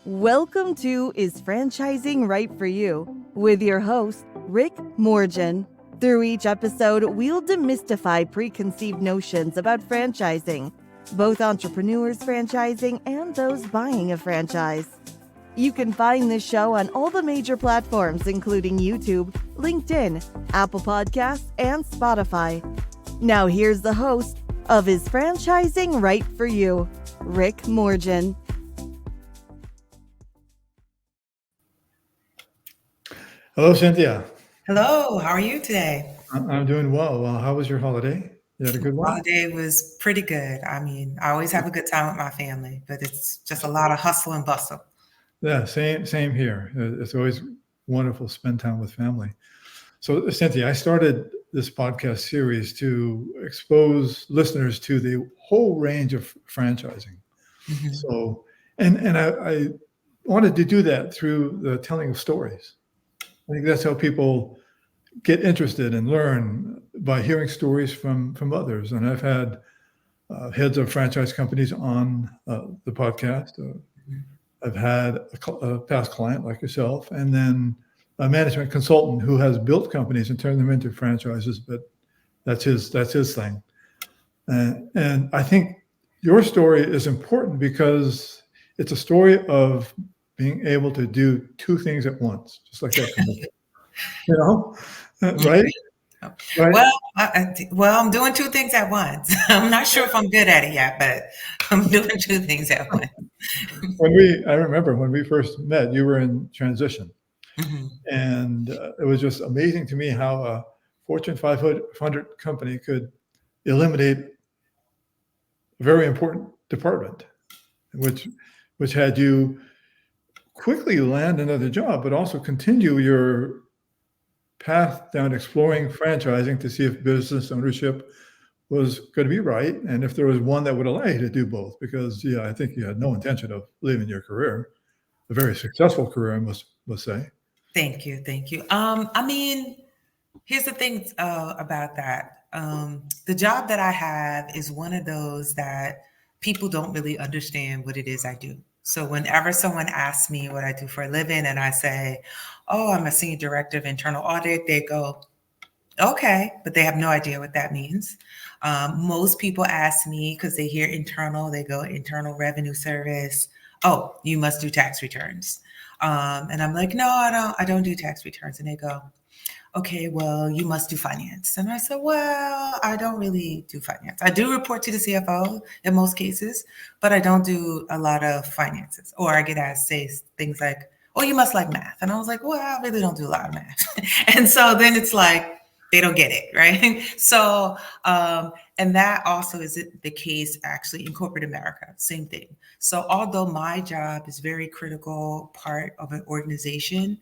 Welcome to Is Franchising Right for You? With your host, Rick Morgin. Through each episode, we'll demystify preconceived notions about franchising, both entrepreneurs franchising and those buying a franchise. You can find this show on all the major platforms, including YouTube, LinkedIn, Apple Podcasts, and Spotify. Now here's the host of Is Franchising Right for You? Rick Morgin. Hello, Cynthia. Hello, how are you today? I'm doing well. How was your holiday? You had a good one? Holiday was pretty good. I always have a good time with my family, but it's just a lot of hustle and bustle. Yeah, same here. It's always wonderful to spend time with family. So, Cynthia, I started this podcast series to expose listeners to the whole range of franchising. Mm-hmm. So, and I wanted to do that through the telling of stories. I think that's how people get interested and learn, by hearing stories from others. And I've had heads of franchise companies on the podcast. I've had a past client like yourself, and then a management consultant who has built companies and turned them into franchises. But that's his thing. And I think your story is important because it's a story of being able to do two things at once, just like that. Right? Well, I'm doing two things at once. I'm not sure if I'm good at it yet, but I'm doing two things at once. I remember when we first met, you were in transition. Mm-hmm. And it was just amazing to me how a Fortune 500 company could eliminate a very important department, which had you quickly land another job, but also continue your path down exploring franchising to see if business ownership was going to be right, and if there was one that would allow you to do both. Because I think you had no intention of leaving your career, a very successful career, I must say. Thank you. Here's the thing about that. The job that I have is one of those that people don't really understand what it is I do. So whenever someone asks me what I do for a living and I say, oh, I'm a senior director of internal audit, they go, okay, but they have no idea what that means. Most people ask me, because they hear internal, they go Internal Revenue Service. Oh, you must do tax returns. And I'm like, no, I don't do tax returns. And they go, okay, well, you must do finance. And I said, well, I don't really do finance. I do report to the CFO in most cases, but I don't do a lot of finances. Or I get asked, say things like, oh, you must like math. And I was like, well, I really don't do a lot of math. And so then it's like, they don't get it, right? So, and that also is the case actually in corporate America, same thing. So although my job is very critical part of an organization,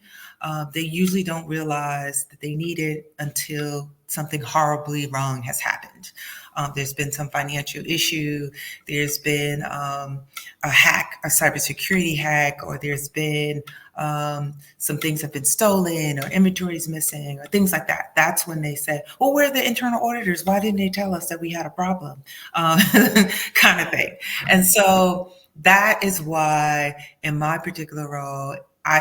they usually don't realize that they need it until something horribly wrong has happened. There's been some financial issue, there's been a hack, a cybersecurity hack, or there's been some things have been stolen or inventory is missing or things like that. That's when they say, well, where are the internal auditors? Why didn't they tell us that we had a problem? Kind of thing. And so that is why in my particular role,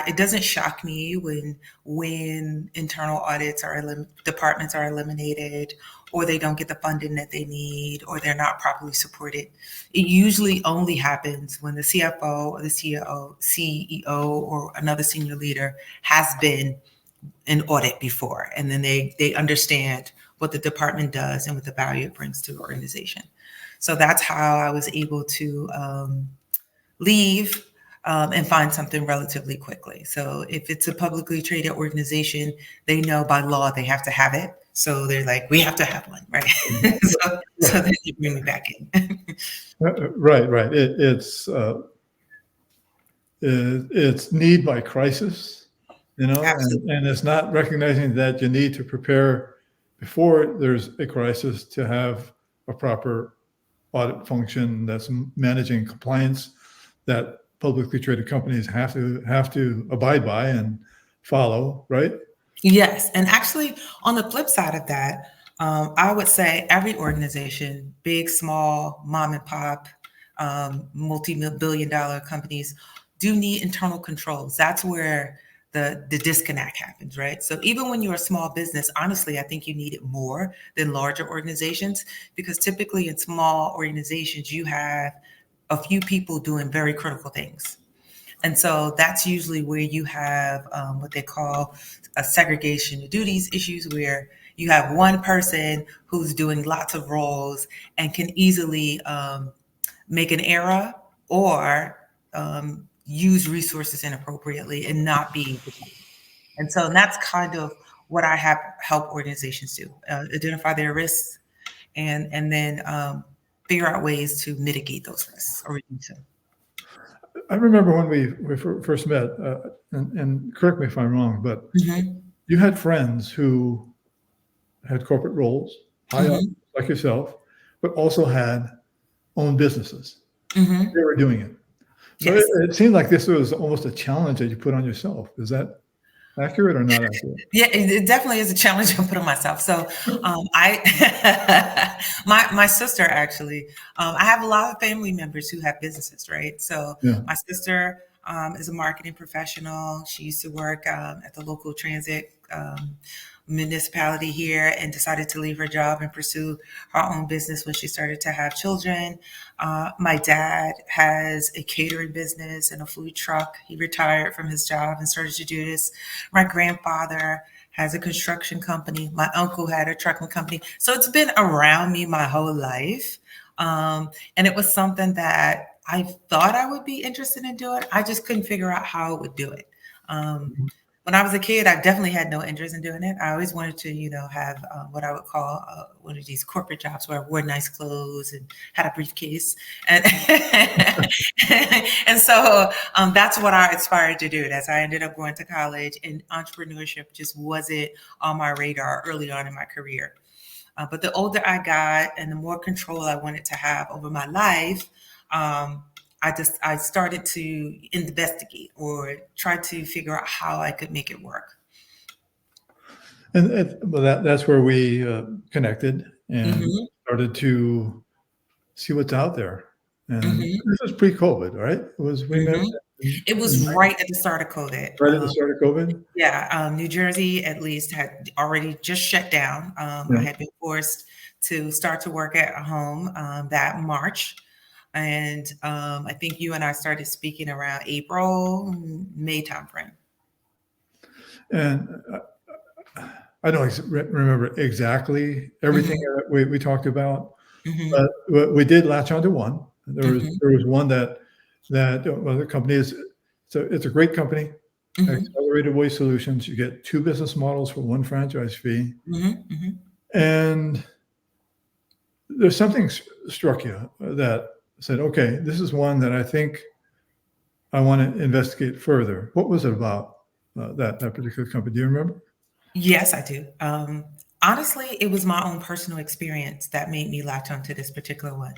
it doesn't shock me when internal audits departments are eliminated, or they don't get the funding that they need, or they're not properly supported. It usually only happens when the CFO or the CEO or another senior leader has been in audit before, and then they understand what the department does and what the value it brings to the organization. So that's how I was able to leave and find something relatively quickly. So if it's a publicly traded organization, they know by law they have to have it. So they're like, we have to have one, right? so then you bring me back in. Right. It's need by crisis, and it's not recognizing that you need to prepare before there's a crisis to have a proper audit function that's managing compliance that publicly traded companies have to abide by and follow, right? Yes. And actually, on the flip side of that, I would say every organization, big, small, mom and pop, multi-billion-dollar companies, do need internal controls. That's where the disconnect happens, right? So even when you're a small business, honestly, I think you need it more than larger organizations, because typically in small organizations, you have a few people doing very critical things. And so that's usually where you have what they call a segregation of duties issues, where you have one person who's doing lots of roles and can easily make an error or use resources inappropriately and not be protected. And so that's kind of what I have help organizations do: identify their risks and then figure out ways to mitigate those risks or reduce them. I remember when we first met, and correct me if I'm wrong, but Mm-hmm. you had friends who had corporate roles, high up, Mm-hmm. like yourself, but also had own businesses. Mm-hmm. They were doing it. So Yes. it seemed like this was almost a challenge that you put on yourself. Is that accurate or not accurate? Yeah, it definitely is a challenge I put on myself. So I, my sister actually, I have a lot of family members who have businesses, right? So Yeah. my sister is a marketing professional. She used to work at the local transit municipality here and decided to leave her job and pursue her own business when she started to have children. My dad has a catering business and a food truck. He retired from his job and started to do this. My grandfather has a construction company. My uncle had a trucking company. So it's been around me my whole life. And it was something that I thought I would be interested in doing. I just couldn't figure out how I would do it. When I was a kid, I definitely had no interest in doing it. I always wanted to, have what I would call one of these corporate jobs where I wore nice clothes and had a briefcase. And, and so that's what I aspired to do as I ended up going to college, and entrepreneurship just wasn't on my radar early on in my career. But the older I got and the more control I wanted to have over my life, I started to investigate or try to figure out how I could make it work. And well, that's where we connected and Mm-hmm. started to see what's out there. And Mm-hmm. this was pre-COVID, right? It was we met It was right at the start of COVID. right at the start of COVID. Yeah, New Jersey at least had already just shut down. I Yeah. had been forced to start to work at home that March. And I think you and I started speaking around April, May timeframe. And I don't remember exactly everything that we talked about, Mm-hmm. but we did latch onto one. There was one that well, the company is it's a great company. Mm-hmm. Accelerated Waste Solutions. You get 2 business models for 1 franchise fee, Mm-hmm. and there's something struck you that said, okay, this is one that I think I want to investigate further. What was it about that particular company? Do you remember? Yes, I do. Honestly, it was my own personal experience that made me latch onto this particular one.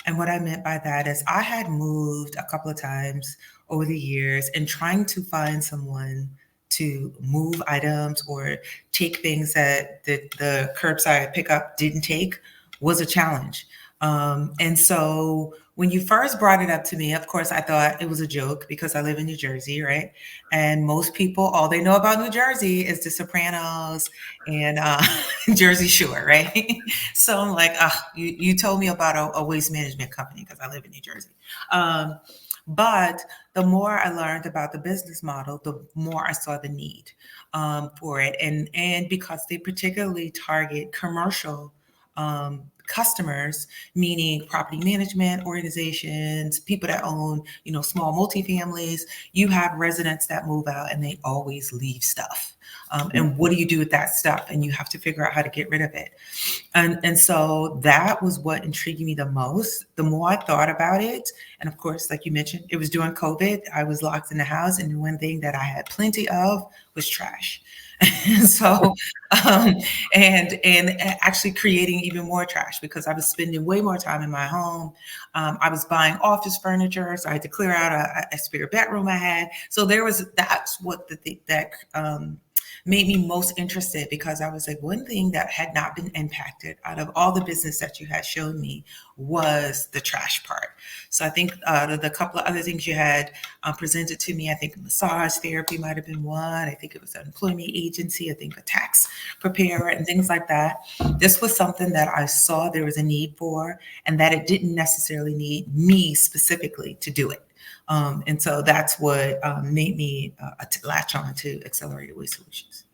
And what I meant by that is I had moved a couple of times over the years, and trying to find someone to move items or take things that the curbside pickup didn't take was a challenge. And so when you first brought it up to me, of course, I thought it was a joke because I live in New Jersey, right? And most people, all they know about New Jersey is The Sopranos and Jersey Shore, right? So I'm like, you told me about a waste management company because I live in New Jersey. But the more I learned about the business model, the more I saw the need for it. And because they particularly target commercial customers, meaning property management organizations, people that own, small multifamilies, you have residents that move out and they always leave stuff. And what do you do with that stuff? And you have to figure out how to get rid of it. And so that was what intrigued me the most. The more I thought about it, and of course, like you mentioned, it was during COVID. I was locked in the house, and one thing that I had plenty of was trash. So, and actually creating even more trash because I was spending way more time in my home. I was buying office furniture, so I had to clear out a spare bedroom I had. So that's what that made me most interested, because I was like, one thing that had not been impacted out of all the business that you had shown me was the trash part. So I think the couple of other things you had presented to me, I think massage therapy might have been one. I think it was an employment agency, I think a tax preparer and things like that. This was something that I saw there was a need for, and that it didn't necessarily need me specifically to do it. And so that's what made me latch on to Accelerated Waste Solutions.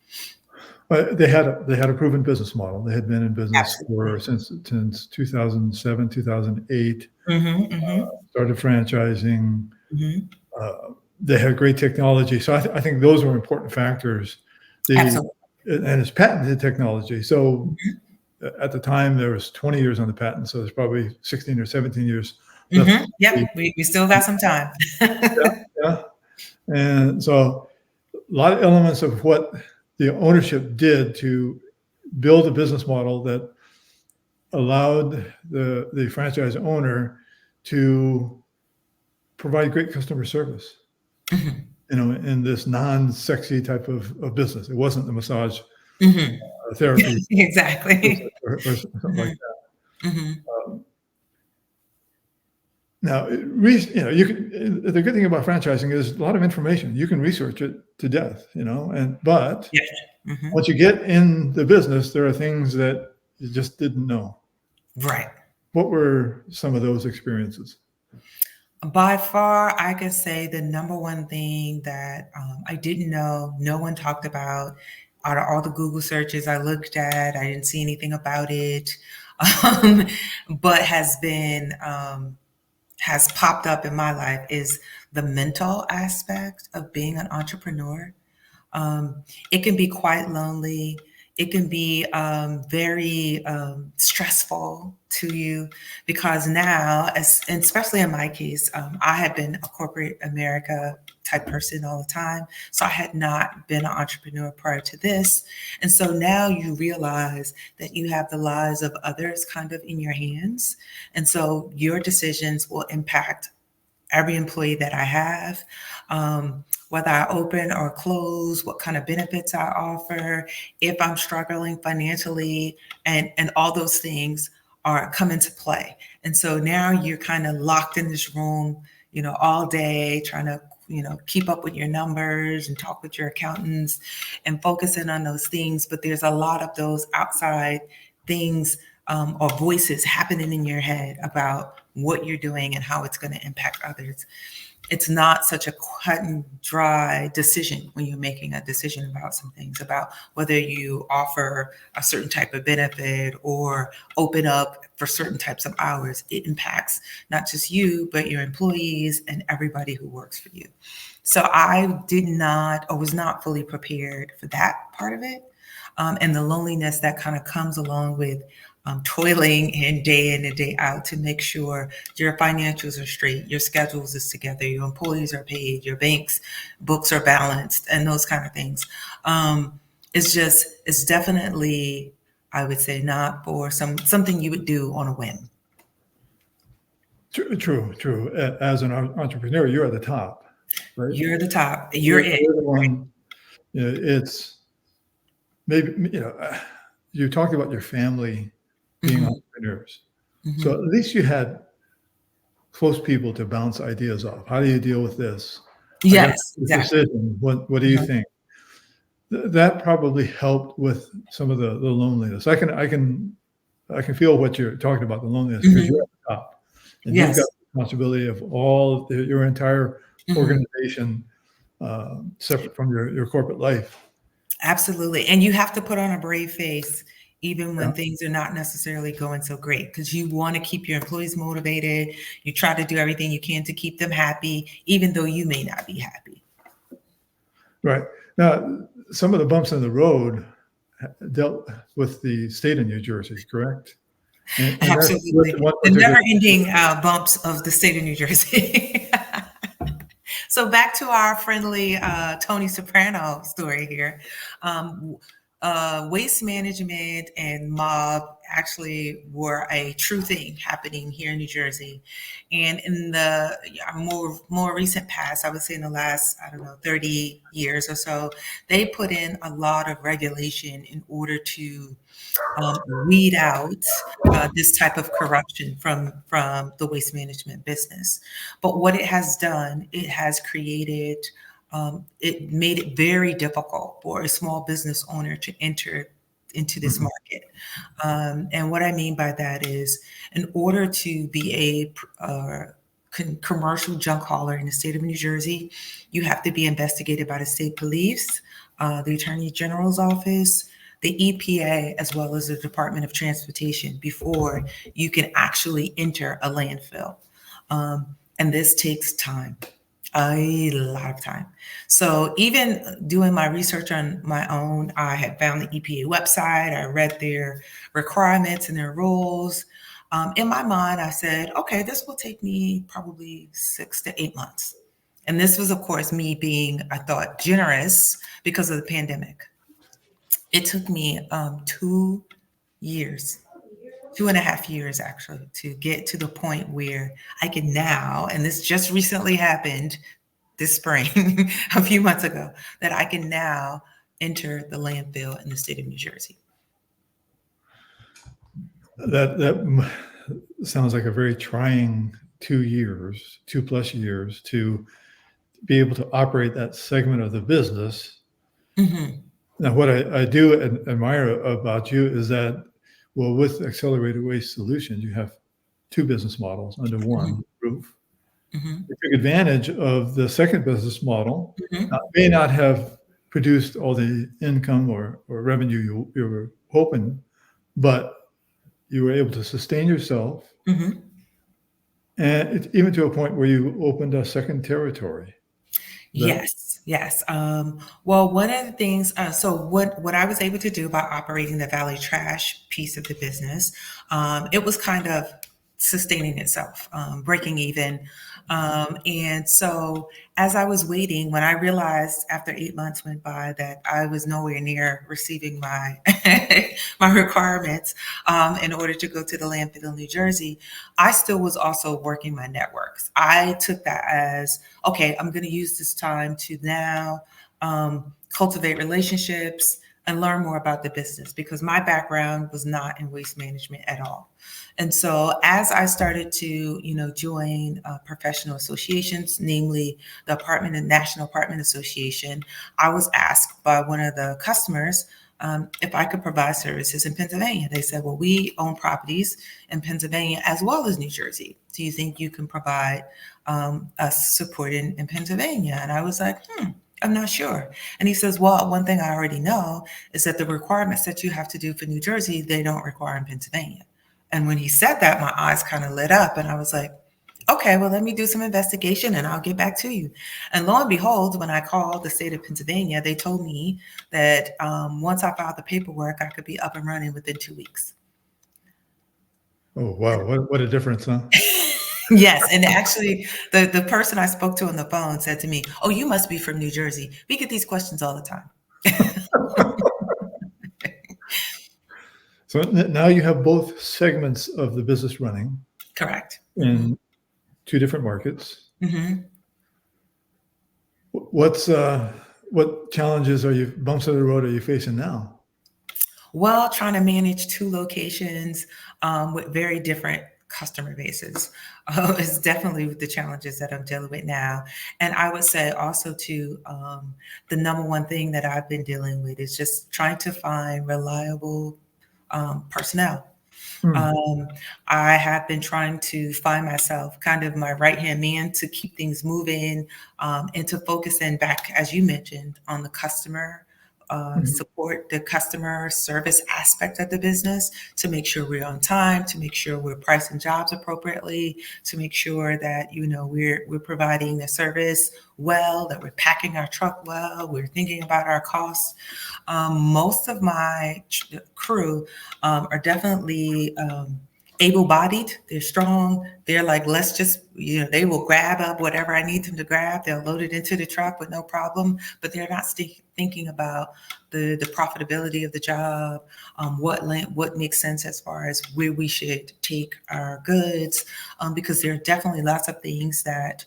They had a proven business model. They had been in business since 2007, 2008. Started franchising. They had great technology. So I think those were important factors. Absolutely. And it's patented technology. So at the time, there was 20 years on the patent. So there's probably 16 or 17 years left. Yep, we still got some time. Yeah. And so a lot of elements of what the ownership did to build a business model that allowed the franchise owner to provide great customer service, in this non-sexy type of business. It wasn't the massage therapy. Exactly. Or something like that. Now, you can. The good thing about franchising is a lot of information. You can research it to death, but once you get in the business, there are things that you just didn't know. Right. What were some of those experiences? By far, I could say the number one thing that I didn't know, no one talked about, out of all the Google searches I looked at, I didn't see anything about it, but has popped up in my life is the mental aspect of being an entrepreneur. It can be quite lonely. It can be very stressful to you, because now, and especially in my case, I had been a corporate America type person all the time. So I had not been an entrepreneur prior to this. And so now you realize that you have the lives of others kind of in your hands. And so your decisions will impact every employee that I have. Whether I open or close, what kind of benefits I offer, if I'm struggling financially, and all those things come into play. And so now you're kind of locked in this room, all day trying to, keep up with your numbers and talk with your accountants and focus in on those things. But there's a lot of those outside things or voices happening in your head about what you're doing and how it's going to impact others. It's not such a cut and dry decision when you're making a decision about some things, about whether you offer a certain type of benefit or open up for certain types of hours. It impacts not just you, but your employees and everybody who works for you. So I was not fully prepared for that part of it. And the loneliness that kind of comes along with toiling in and day out to make sure your financials are straight, your schedules is together, your employees are paid, your bank's books are balanced, and those kind of things. It's definitely, I would say, not for something you would do on a whim. True. As an entrepreneur, you're at the top, right? You're the top. You're it. The one. It's maybe you talked about your family being entrepreneurs. So at least you had close people to bounce ideas off. How do you deal with this? Yes, exactly. Decision. What do you think? That probably helped with some of the loneliness. I can feel what you're talking about, the loneliness, because you're at the top. And you've got the responsibility of all your entire organization, separate from your corporate life. Absolutely. And you have to put on a brave face even when things are not necessarily going so great, because you want to keep your employees motivated. You try to do everything you can to keep them happy, even though you may not be happy. Right. Now, some of the bumps in the road dealt with the state of New Jersey, correct? And absolutely. The never-ending bumps of the state of New Jersey. So back to our friendly Tony Soprano story here. Waste management and mob actually were a true thing happening here in New Jersey. And in the more recent past, I would say in the last, I don't know, 30 years or so, they put in a lot of regulation in order to weed out this type of corruption from the waste management business. But what it has done, it has created, it made it very difficult for a small business owner to enter into this market. And what I mean by that is, in order to be a commercial junk hauler in the state of New Jersey, you have to be investigated by the state police, the Attorney General's office, the EPA, as well as the Department of Transportation before you can actually enter a landfill. And this takes time, a lot of time. So even doing my research on my own, I had found the EPA website, I read their requirements and their rules. In my mind, I said, okay, this will take me probably 6 to 8 months. And this was, of course, me being, I thought, generous because of the pandemic. It took me 2 years, 2.5 years actually, to get to the point where I can now, and this just recently happened this spring, a few months ago, that I can now enter the landfill in the state of New Jersey. That sounds like a very trying 2+ years to be able to operate that segment of the business. Mm-hmm. Now, what I do admire about you is that, well, with Accelerated Waste Solutions, you have 2 business models under one roof. Mm-hmm. You took advantage of the second business model. Mm-hmm. May not have produced all the income or revenue you were hoping, but you were able to sustain yourself. Mm-hmm. And even to a point where you opened a second territory. Yes. Well, one of the things, so what I was able to do by operating the Valley Trash piece of the business, it was kind of sustaining itself, breaking even. And so as I was waiting, when I realized after 8 months went by that I was nowhere near receiving my my requirements in order to go to the landfill in New Jersey, I still was also working my networks. I took that as, okay, I'm going to use this time to now cultivate relationships and learn more about the business, because my background was not in waste management at all. And so as I started to, join professional associations, namely the National Apartment Association, I was asked by one of the customers if I could provide services in Pennsylvania. They said, well, we own properties in Pennsylvania as well as New Jersey. Do you think you can provide us support in Pennsylvania? And I was like, I'm not sure. And he says, well, one thing I already know is that the requirements that you have to do for New Jersey, they don't require in Pennsylvania. And when he said that, my eyes kind of lit up and I was like, okay, well, let me do some investigation and I'll get back to you. And lo and behold, when I called the state of Pennsylvania, they told me that once I filed the paperwork, I could be up and running within 2 weeks. Oh, wow. What a difference, huh? Yes. And actually, the person I spoke to on the phone said to me, oh, you must be from New Jersey. We get these questions all the time. So now you have both segments of the business running. Correct. In 2 different markets. Mm-hmm. What challenges bumps in the road are you facing now? Well, trying to manage 2 locations with very different customer bases is definitely the challenges that I'm dealing with now. And I would say also too, the number one thing that I've been dealing with is just trying to find reliable personnel. I have been trying to find myself kind of my right-hand man to keep things moving and to focus in back, as you mentioned, on the customer support, the customer service aspect of the business, to make sure we're on time, to make sure we're pricing jobs appropriately, to make sure that, we're providing the service well, that we're packing our truck well, we're thinking about our costs. Most of my crew are definitely able-bodied, they're strong, they're like, let's just, they will grab up whatever I need them to grab, they'll load it into the truck with no problem, but they're not thinking about the profitability of the job, what makes sense as far as where we should take our goods, because there are definitely lots of things that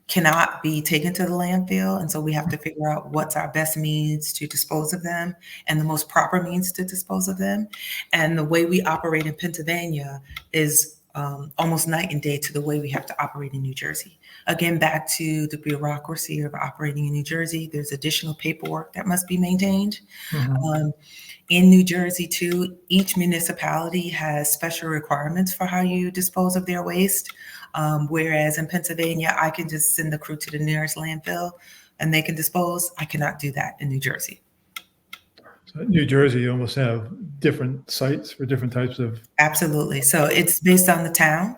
cannot be taken to the landfill. And so we have to figure out what's our best means to dispose of them and the most proper means to dispose of them. And the way we operate in Pennsylvania is almost night and day to the way we have to operate in New Jersey. Again, back to the bureaucracy of operating in New Jersey, there's additional paperwork that must be maintained. In New Jersey, too, each municipality has special requirements for how you dispose of their waste. Whereas in Pennsylvania, I can just send the crew to the nearest landfill and they can dispose. I cannot do that in New Jersey. So in New Jersey, you almost have different sites for different types of. Absolutely. So it's based on the town.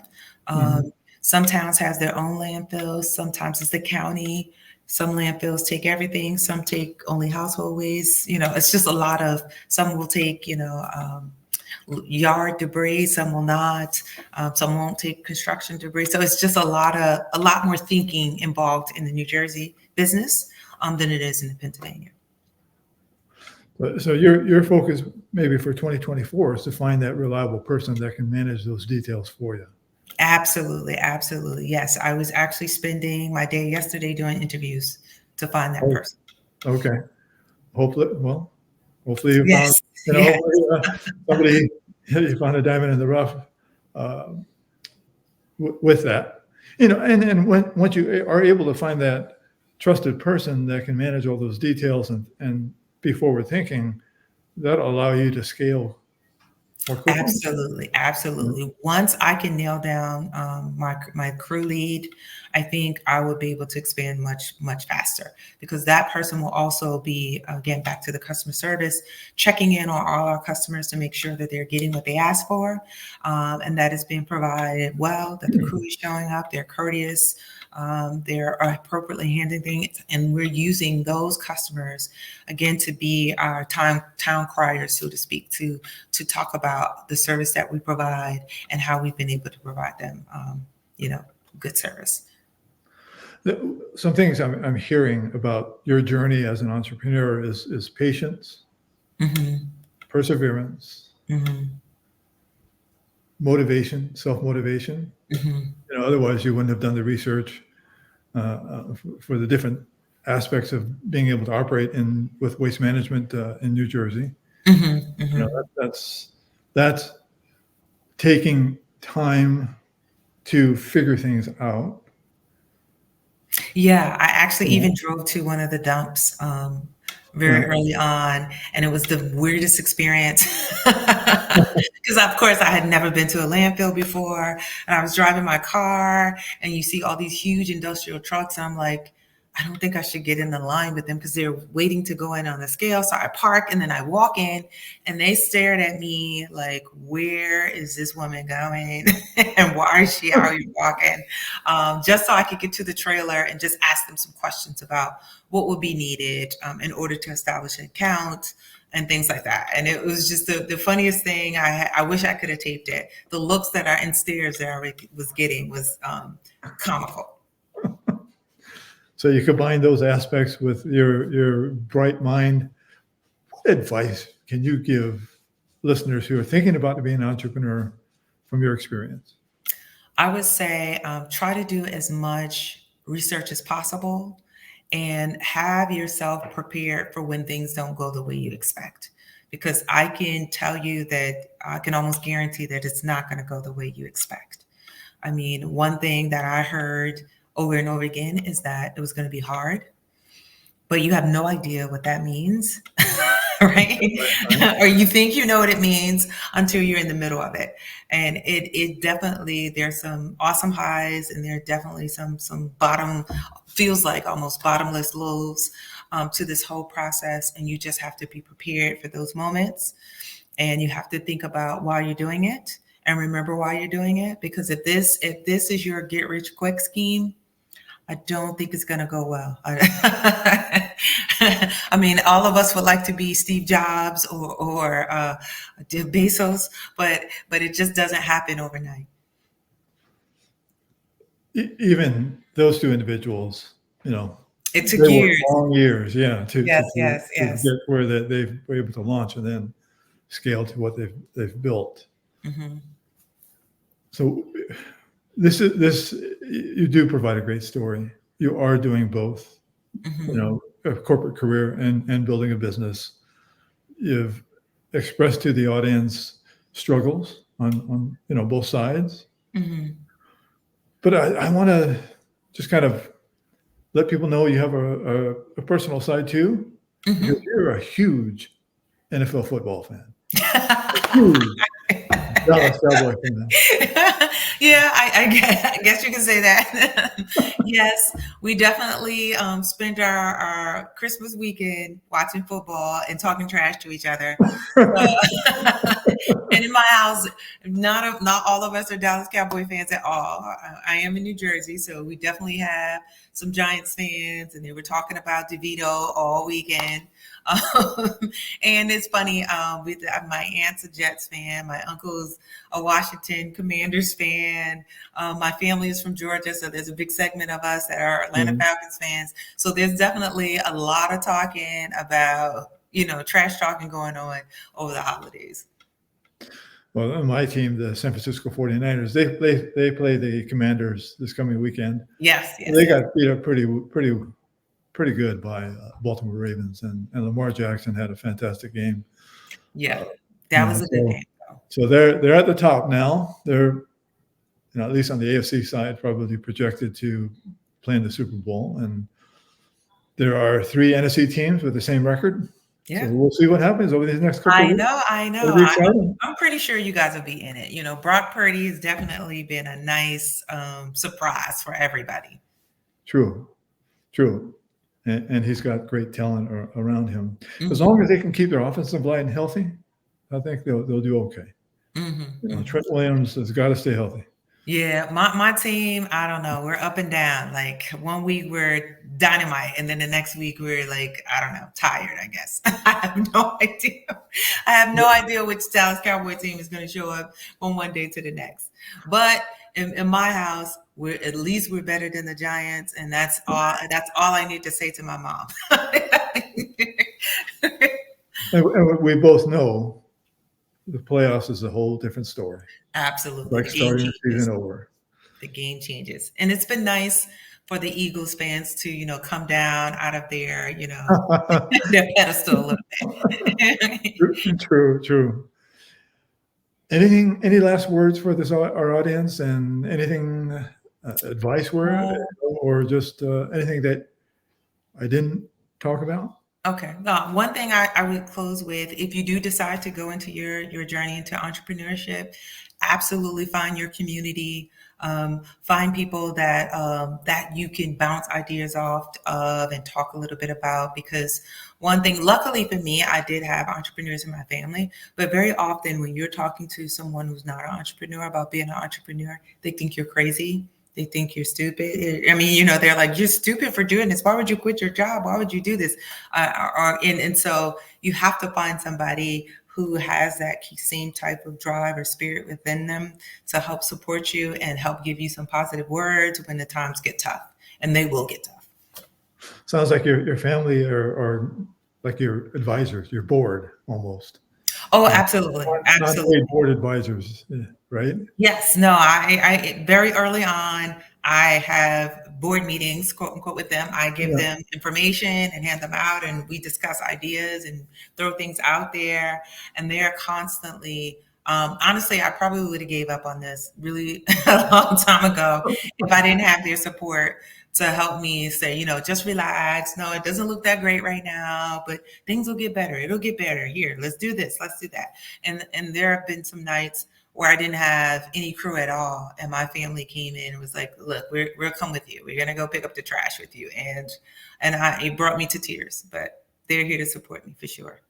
Some towns have their own landfills. Sometimes it's the county. Some landfills take everything. Some take only household waste. It's just a lot of, some will take, yard debris, some will not, some won't take construction debris. So it's just a lot more thinking involved in the New Jersey business than it is in the Pennsylvania. So your focus maybe for 2024 is to find that reliable person that can manage those details for you. Absolutely. Yes. I was actually spending my day yesterday doing interviews to find that person. Okay. Hopefully you found, somebody, you found a diamond in the rough with that, and once you are able to find that trusted person that can manage all those details and be forward thinking, that'll allow you to scale more quickly. Absolutely. Once I can nail down my crew lead, I think I will be able to expand much, much faster, because that person will also be, again, back to the customer service, checking in on all our customers to make sure that they're getting what they asked for, and that is being provided well, that the crew is showing up, they're courteous, they're appropriately handling things, and we're using those customers again to be our town criers, so to speak, to talk about the service that we provide and how we've been able to provide them, good service. Some things I'm hearing about your journey as an entrepreneur is patience, perseverance, motivation, self-motivation. Otherwise you wouldn't have done the research for the different aspects of being able to operate with waste management in New Jersey. That's taking time to figure things out. Yeah, I actually even drove to one of the dumps very early on, and it was the weirdest experience because, of course, I had never been to a landfill before, and I was driving my car, and you see all these huge industrial trucks, and I'm like, I don't think I should get in the line with them because they're waiting to go in on the scale. So I park and then I walk in and they stared at me like, where is this woman going? And why is she out here walking? Just so I could get to the trailer and just ask them some questions about what would be needed in order to establish an account and things like that. And it was just the funniest thing. I wish I could have taped it. The looks that and stares that I was getting was comical. So you combine those aspects with your bright mind. What advice can you give listeners who are thinking about being an entrepreneur from your experience? I would say try to do as much research as possible and have yourself prepared for when things don't go the way you expect. Because I can tell you that I can almost guarantee that it's not going to go the way you expect. I mean, one thing that I heard over and over again is that it was going to be hard, but you have no idea what that means, right? Or you think you know what it means until you're in the middle of it. And it definitely, there's some awesome highs and there are definitely some feels like almost bottomless lows to this whole process. And you just have to be prepared for those moments. And you have to think about why you're doing it and remember why you're doing it. Because if this is your get rich quick scheme, I don't think it's going to go well. I mean, all of us would like to be Steve Jobs or Jeff Bezos, but it just doesn't happen overnight. Even those two individuals, It took they worked years. long years, to Yes. get where they were able to launch and then scale to what they've built. Mm-hmm. So this you do provide a great story. You are doing both, Mm-hmm. A corporate career and building a business. You've expressed to the audience struggles on both sides. Mm-hmm. But I want to just kind of let people know you have a personal side too, Mm-hmm. because you're a huge NFL football fan. Huge Dallas Cowboy fan. Yeah, I guess you can say that. Yes, we definitely spend our Christmas weekend watching football and talking trash to each other. And in my house, not all of us are Dallas Cowboy fans at all. I am in New Jersey, so we definitely have some Giants fans, and they were talking about DeVito all weekend. And it's funny, my aunt's a Jets fan, my uncle's a Washington Commanders fan, my family is from Georgia, so there's a big segment of us that are Atlanta Falcons fans. So there's definitely a lot of talking about, trash talking going on over the holidays. Well, on my team, the San Francisco 49ers, they play the Commanders this coming weekend. Yes. They got beat up pretty good by Baltimore Ravens, and Lamar Jackson had a fantastic game. Yeah, that was a good game. So they're at the top now. They're, at least on the AFC side, probably projected to play in the Super Bowl. And there are 3 NFC teams with the same record. Yeah. So we'll see what happens over these next couple of weeks. I know. I'm pretty sure you guys will be in it. Brock Purdy has definitely been a nice surprise for everybody. True. And he's got great talent around him. Mm-hmm. As long as they can keep their offensive line healthy, I think they'll do okay. Mm-hmm. Trent Williams has got to stay healthy. Yeah, my team, I don't know. We're up and down. Like one week we're dynamite, and then the next week we're like, I don't know, tired, I guess. I have no idea. I have no idea which Dallas Cowboy team is going to show up from one day to the next. But in my house, we're better than the Giants, and that's all I need to say to my mom. And we both know the playoffs is a whole different story. Absolutely. Like starting the season over. The game changes. And it's been nice for the Eagles fans to, come down out of their, their pedestal a little bit. True. Any last words for our audience, and anything advice or just anything that I didn't talk about? Okay. One thing I would close with, if you do decide to go into your journey into entrepreneurship, absolutely find your community, find people that you can bounce ideas off of and talk a little bit about. Because one thing, luckily for me, I did have entrepreneurs in my family, but very often when you're talking to someone who's not an entrepreneur about being an entrepreneur, they think you're crazy. They think you're stupid. I mean, they're like, you're stupid for doing this. Why would you quit your job? Why would you do this? And so you have to find somebody who has that same type of drive or spirit within them to help support you and help give you some positive words when the times get tough, and they will get tough. Sounds like your family are like your advisors, your board almost. Oh, absolutely. Absolutely. Not board advisors, right? Yes. No, I very early on, I have board meetings, quote unquote, with them. I give them information and hand them out, and we discuss ideas and throw things out there. And they're constantly, honestly, I probably would have gave up on this really a long time ago if I didn't have their support to help me say, just relax. No, it doesn't look that great right now, but things will get better. It'll get better. Here, let's do this. Let's do that. And there have been some nights where I didn't have any crew at all. And my family came in and was like, look, we'll come with you. We're going to go pick up the trash with you. And it brought me to tears, but they're here to support me for sure.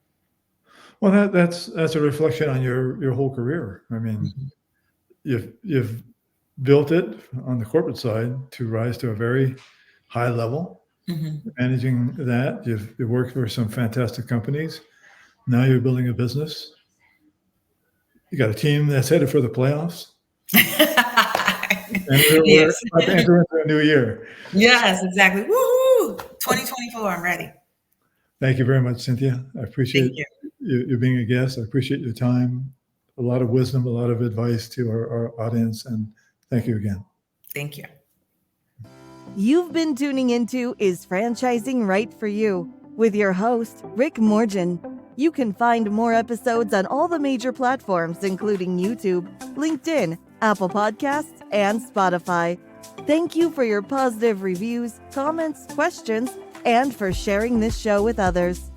Well, that's a reflection on your whole career. I mean, you've built it on the corporate side to rise to a very high level, managing that. You've worked for some fantastic companies. Now you're building a business. You got a team that's headed for the playoffs. And we're about to enter into a new year. Yes, exactly. Woohoo! 2024, I'm ready. Thank you very much, Cynthia. I appreciate you being a guest. I appreciate your time, a lot of wisdom, a lot of advice to our audience, and thank you again. Thank you. You've been tuning into Is Franchising Right for You? With your host, Rick Morgin. You can find more episodes on all the major platforms, including YouTube, LinkedIn, Apple Podcasts, and Spotify. Thank you for your positive reviews, comments, questions, and for sharing this show with others.